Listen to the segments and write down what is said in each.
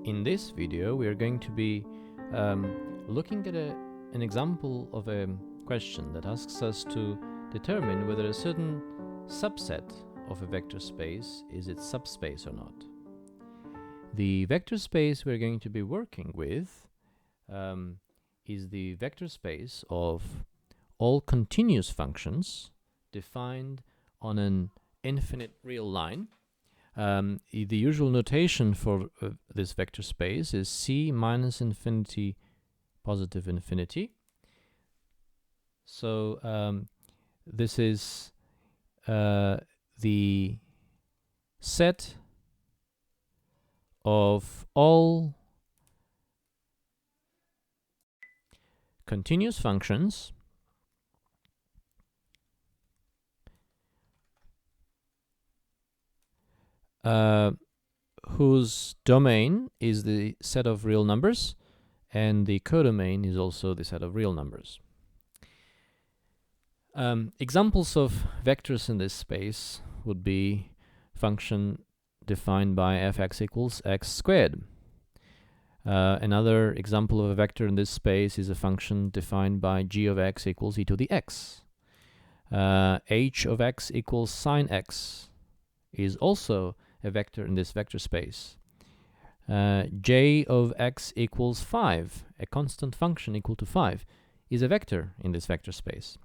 In this video, we are going to be looking at an example of a question that asks us to determine whether a certain subset of a vector space is its subspace or not. The vector space we're going to be working with is the vector space of all continuous functions defined on an infinite real line. The usual notation for this vector space is C minus infinity positive infinity. So this is the set of all continuous functions whose domain is the set of real numbers, and the codomain is also the set of real numbers. Examples of vectors in this space would be function defined by fx equals x squared. Another example of a vector in this space is a function defined by g of x equals e to the x. H of x equals sine x is also a vector in this vector space. J of x equals 5, a constant function equal to 5, is a vector in this vector space,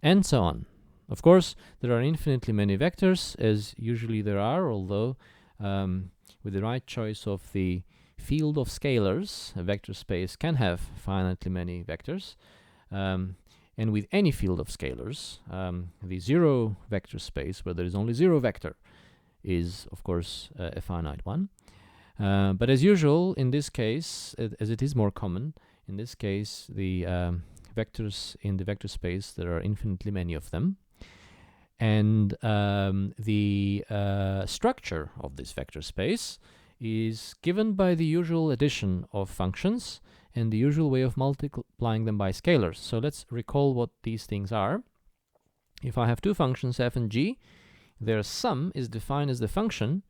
and so on. Of course, there are infinitely many vectors, as usually there are, although with the right choice of the field of scalars, a vector space can have finitely many vectors. And with any field of scalars, the zero vector space, where there is only zero vector, is of course a finite one. But as usual, in this case, as it is more common, in this case the vectors in the vector space, there are infinitely many of them. And the structure of this vector space is given by the usual addition of functions and the usual way of multiplying them by scalars. So let's recall what these things are. If I have two functions f and g, their sum is defined as the function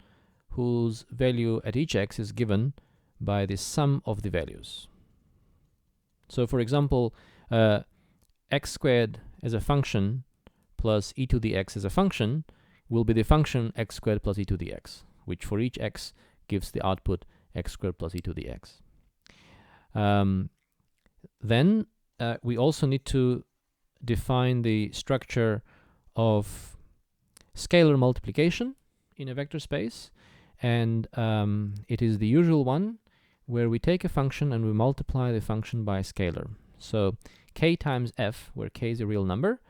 whose value at each x is given by the sum of the values. So for example, x squared as a function plus e to the x as a function will be the function x squared plus e to the x, which for each x gives the output x squared plus e to the x. Then we also need to define the structure of scalar multiplication in a vector space, and it is the usual one where we take a function and we multiply the function by a scalar. So k times f, where k is a real number,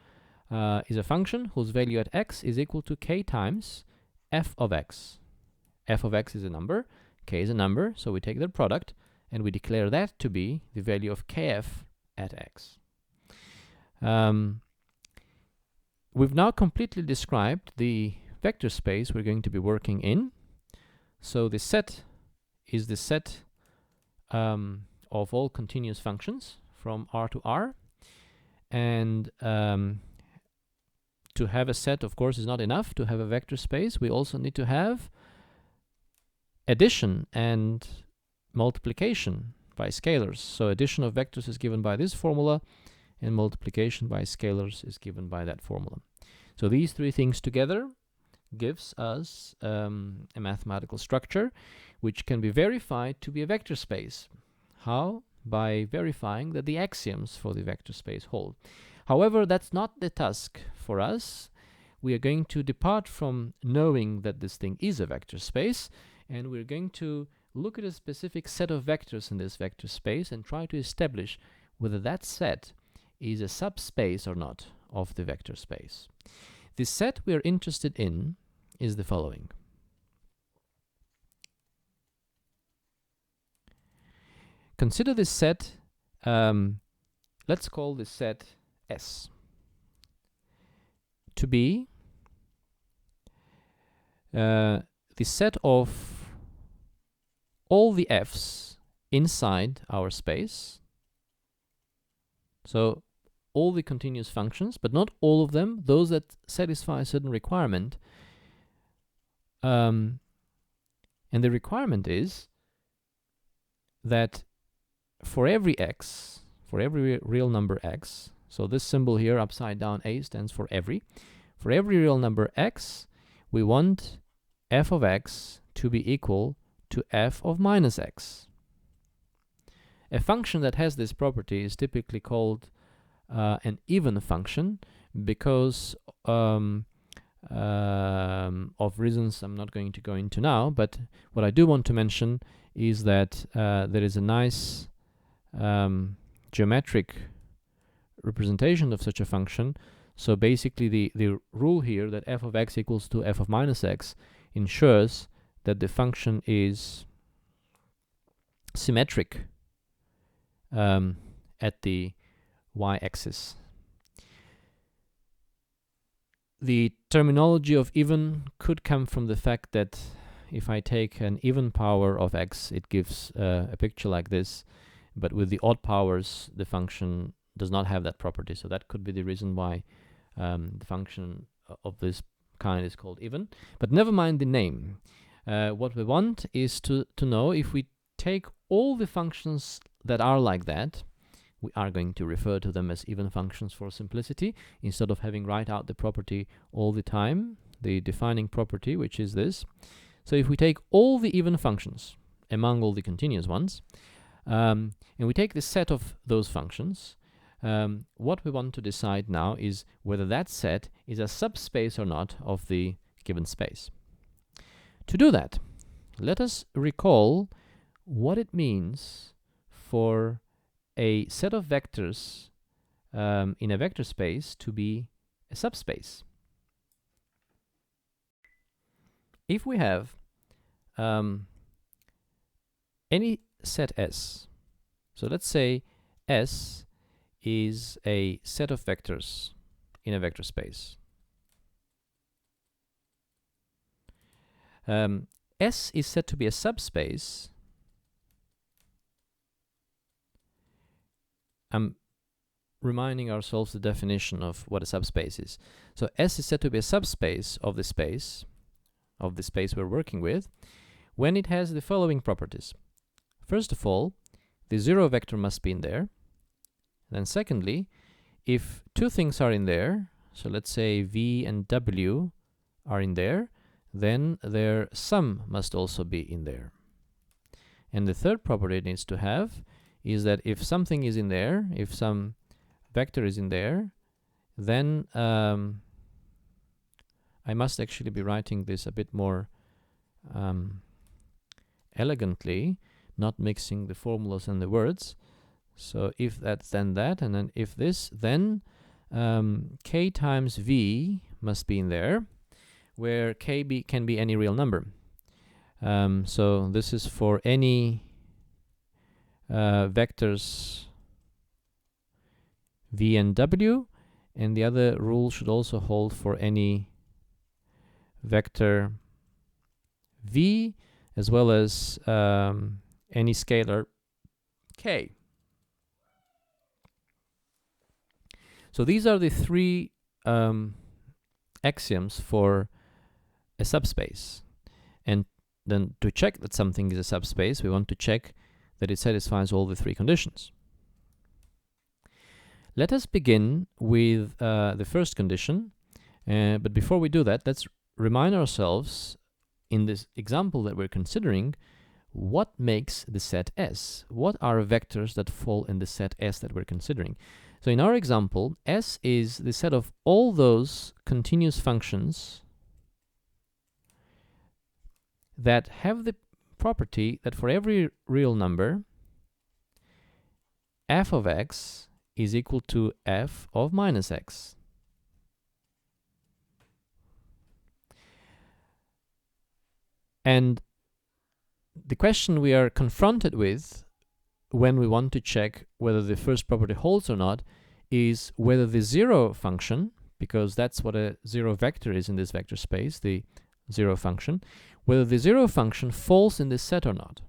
is a function whose value at x is equal to k times f of x. F of x is a number, k is a number, so we take their product and we declare that to be the value of kf at x. We've now completely described the vector space we're going to be working in. So the set is the set of all continuous functions from R to R. And to have a set, of course, is not enough. To have a vector space, we also need to have addition and multiplication by scalars. So addition of vectors is given by this formula, and multiplication by scalars is given by that formula. So these three things together gives us a mathematical structure which can be verified to be a vector space. How? By verifying that the axioms for the vector space hold. However, that's not the task for us. We are going to depart from knowing that this thing is a vector space, and we're going to look at a specific set of vectors in this vector space and try to establish whether that set is a subspace or not of the vector space. The set we are interested in is the following. Consider this set, let's call this set S, to be the set of all the f's inside our space. So all the continuous functions, but not all of them, those that satisfy a certain requirement. And the requirement is that for every x, for every real number x, so this symbol here, upside down A, stands for every. For every real number x, we want f of x to be equal to f of minus x. A function that has this property is typically called an even function because of reasons I'm not going to go into now, but what I do want to mention is that there is a nice geometric representation of such a function. So basically the rule here that f of x equals to f of minus x ensures that the function is symmetric at the y-axis. The terminology of even could come from the fact that if I take an even power of x, it gives a picture like this, but with the odd powers, the function does not have that property. So that could be the reason why the function of this kind is called even. But never mind the name. What we want is to know if we take all the functions that are like that, we are going to refer to them as even functions for simplicity, instead of having write out the property all the time, the defining property, which is this. So if we take all the even functions among all the continuous ones, and we take the set of those functions, what we want to decide now is whether that set is a subspace or not of the given space. To do that, let us recall what it means for a set of vectors in a vector space to be a subspace. If we have any set S, so let's say S is a set of vectors in a vector space. S is said to be a subspace. I'm reminding ourselves the definition of what a subspace is. So S is said to be a subspace of the space we're working with when it has the following properties. First of all, the zero vector must be in there. Then secondly, if two things are in there, so let's say V and W are in there, then their sum must also be in there. And the third property it needs to have is that if something is in there, if some vector is in there, then I must actually be writing this a bit more elegantly, not mixing the formulas and the words. So if that's then that, and then if this, then k times v must be in there, where k can be any real number. So this is for any vectors v and w, and the other rule should also hold for any vector v as well as any scalar k. So these are the three axioms for a subspace. And then to check that something is a subspace, we want to check that it satisfies all the three conditions. Let us begin with the first condition. But before we do that, let's remind ourselves, in this example that we're considering, what makes the set S? What are vectors that fall in the set S that we're considering? So in our example, S is the set of all those continuous functions that have the property that for every real number, f of x is equal to f of minus x. And the question we are confronted with when we want to check whether the first property holds or not is whether the zero function, because that's what a zero vector is in this vector space, the zero function, whether the zero function falls in this set or not.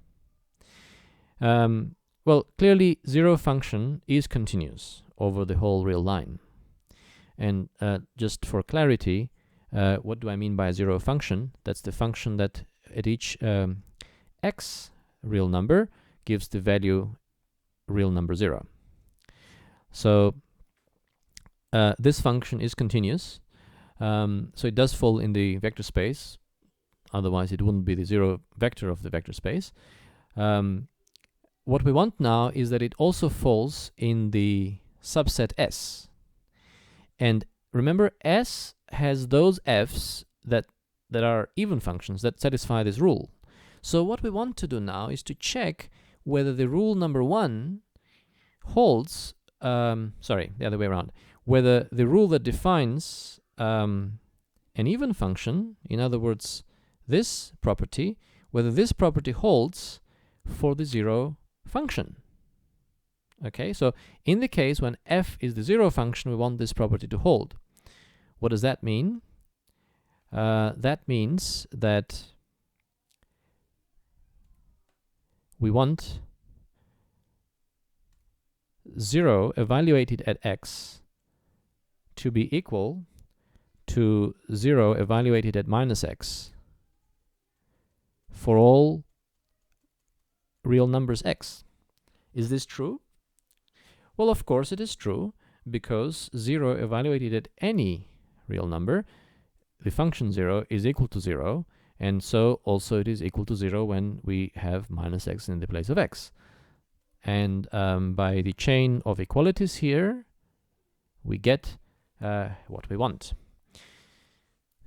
Well, clearly zero function is continuous over the whole real line. And just for clarity, what do I mean by a zero function? That's the function that at each x real number gives the value real number 0. So this function is continuous, so it does fall in the vector space, otherwise it wouldn't be the 0 vector of the vector space. What we want now is that it also falls in the subset S. And remember, S has those f's that are even functions that satisfy this rule. So what we want to do now is to check whether the rule number 1 holds, sorry, the other way around, whether the rule that defines an even function, in other words, this property, whether this property holds for the 0 function. Okay, so in the case when f is the 0 function, we want this property to hold. What does that mean? That means that we want 0 evaluated at x to be equal to 0 evaluated at minus x for all real numbers x. Is this true? Well, of course it is true, because 0 evaluated at any real number, the function 0 is equal to 0, and so also it is equal to 0 when we have minus x in the place of x. And by the chain of equalities here, we get what we want.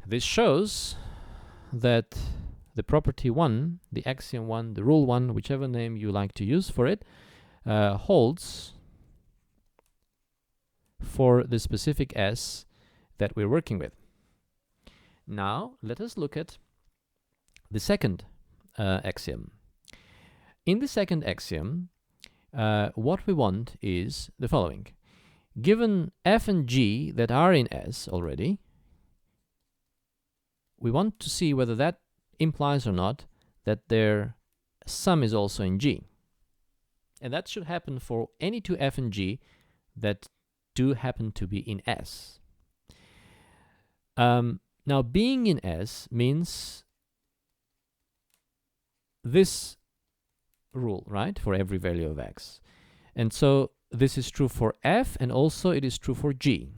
This shows that the property 1, the axiom 1, the rule 1, whichever name you like to use for it, holds for the specific S that we're working with. Now, let us look at the second axiom. In the second axiom, what we want is the following. Given f and g that are in S already, we want to see whether that implies or not that their sum is also in G. And that should happen for any two f and g that do happen to be in S. Now, being in S means this rule, right, for every value of x. And so this is true for f, and also it is true for g.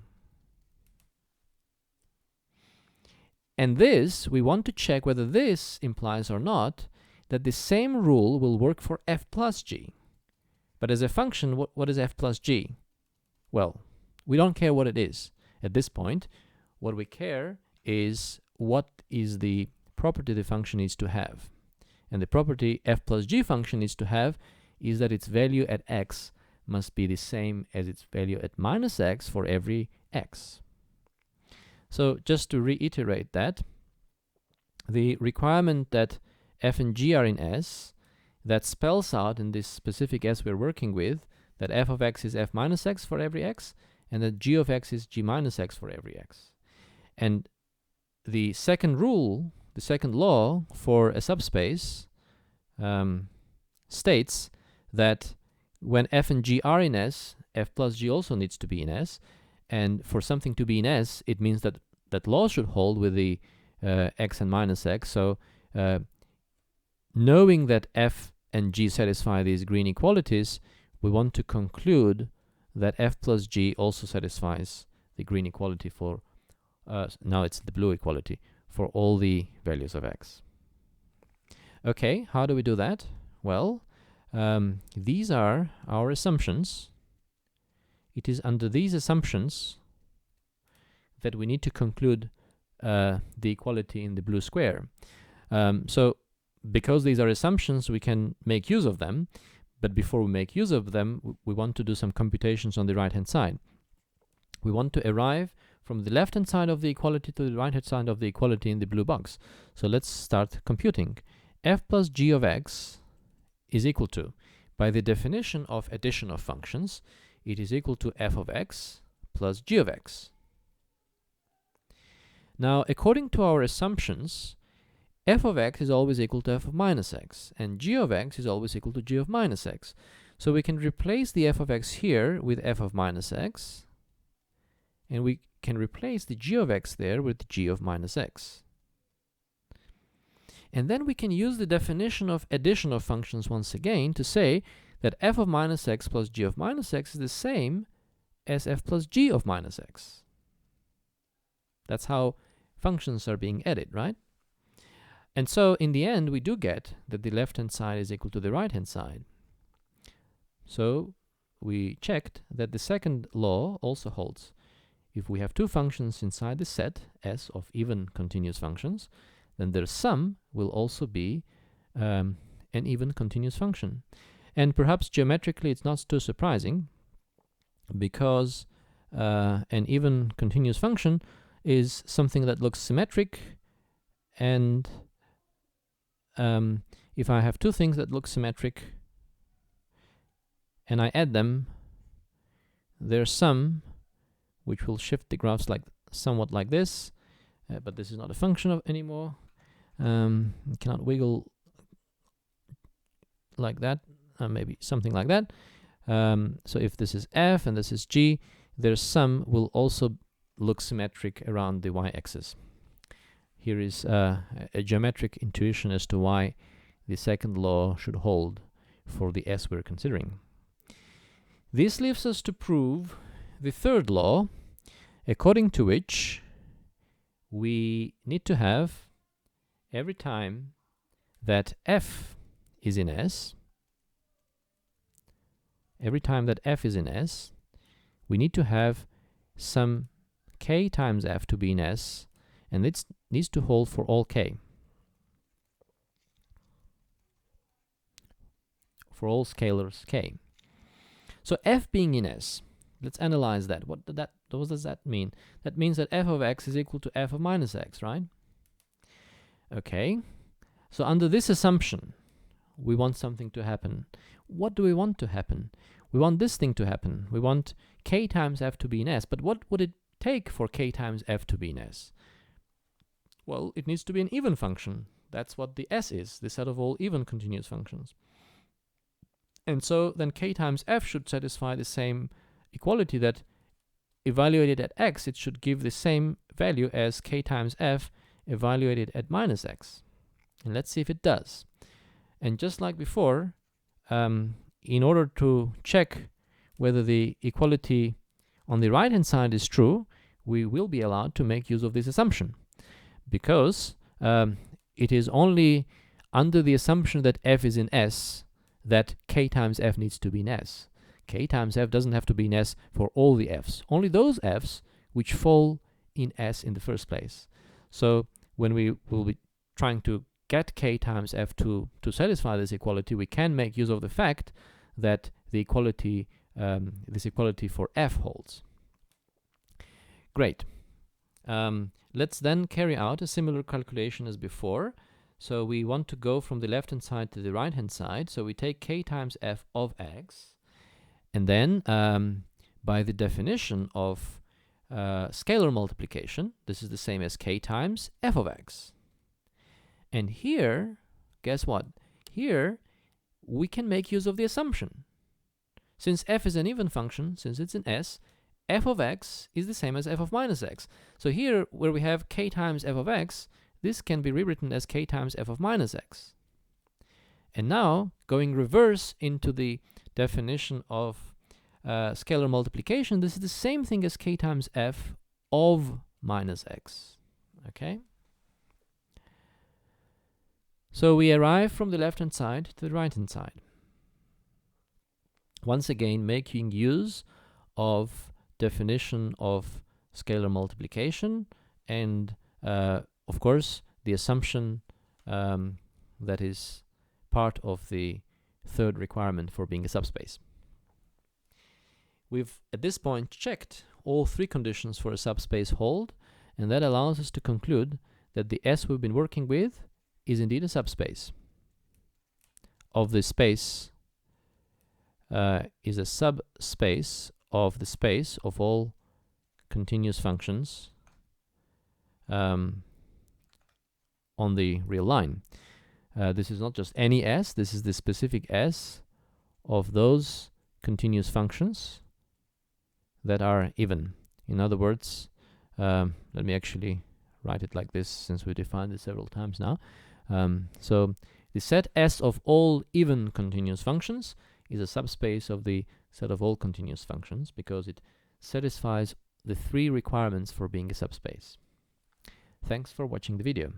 And this, we want to check whether this implies or not that the same rule will work for f plus g. But as a function, what is f plus g? Well, we don't care what it is at this point. What we care is what is the property the function needs to have. And the property f plus g function needs to have is that its value at x must be the same as its value at minus x for every x. So just to reiterate that, the requirement that f and g are in S, that spells out in this specific S we're working with that f of x is f minus x for every x, and that g of x is g minus x for every x. And the second rule, the second law for a subspace states that when f and g are in S, f plus g also needs to be in S. And for something to be in S, it means that that law should hold with the x and minus x. So knowing that f and g satisfy these green equalities, we want to conclude that f plus g also satisfies the green equality for, now it's the blue equality, for all the values of x. Okay, how do we do that? Well, these are our assumptions. It is under these assumptions that we need to conclude the equality in the blue square. So because these are assumptions, we can make use of them, but before we make use of them, we want to do some computations on the right-hand side. We want to arrive from the left-hand side of the equality to the right-hand side of the equality in the blue box. So let's start computing. F plus g of x is equal to, by the definition of addition of functions, it is equal to f of x plus g of x. Now, according to our assumptions, f of x is always equal to f of minus x, and g of x is always equal to g of minus x. So we can replace the f of x here with f of minus x, and we can replace the g of x there with the g of minus x. And then we can use the definition of addition of functions once again to say that f of minus x plus g of minus x is the same as f plus g of minus x. That's how functions are being added, right? And so in the end, we do get that the left-hand side is equal to the right-hand side. So we checked that the second law also holds. If we have two functions inside the set S of even continuous functions, then their sum will also be an even continuous function. And perhaps geometrically it's not too surprising, because an even continuous function is something that looks symmetric, and if I have two things that look symmetric and I add them, their sum, which will shift the graphs like somewhat like this, but this is not a function of anymore. It cannot wiggle like that, maybe something like that. So if this is f and this is g, their sum will also look symmetric around the y-axis. Here is a geometric intuition as to why the second law should hold for the S we're considering. This leaves us to prove the third law, according to which we need to have, every time that f is in S, we need to have some k times f to be in S, and it needs to hold for all k. For all scalars k. So f being in S, let's analyze that. What does that mean? That means that f of x is equal to f of minus x, right? Okay. So under this assumption, we want something to happen. What do we want to happen? We want this thing to happen. We want k times f to be in S. But what would it take for k times f to be in S? Well, it needs to be an even function. That's what the S is, the set of all even continuous functions. And so then k times f should satisfy the same equality, that evaluated at x, it should give the same value as k times f evaluated at minus x. And let's see if it does. And just like before, in order to check whether the equality on the right-hand side is true, we will be allowed to make use of this assumption, because it is only under the assumption that f is in S that k times f needs to be in S. K times f doesn't have to be in S for all the f's, only those f's which fall in S in the first place. So when we will be trying to get k times f to satisfy this equality, we can make use of the fact that the equality, this equality for f holds. Great. Let's then carry out a similar calculation as before. So we want to go from the left-hand side to the right-hand side. So we take k times f of x, and then by the definition of scalar multiplication, this is the same as k times f of x. And here, guess what? Here, we can make use of the assumption. Since f is an even function, since it's in S, f of x is the same as f of minus x. So here, where we have k times f of x, this can be rewritten as k times f of minus x. And now, going reverse into the definition of scalar multiplication, this is the same thing as k times f of minus x. Okay? So we arrive from the left-hand side to the right-hand side. Once again, making use of definition of scalar multiplication and of course the assumption that is part of the third requirement for being a subspace. We've at this point checked all three conditions for a subspace hold, and that allows us to conclude that the S we've been working with is indeed a subspace of the space, is a subspace of the space of all continuous functions on the real line. This is not just any S, this is the specific S of those continuous functions that are even. In other words, let me actually write it like this, since we defined it several times now. So the set S of all even continuous functions is a subspace of the set of all continuous functions because it satisfies the three requirements for being a subspace. Thanks for watching the video.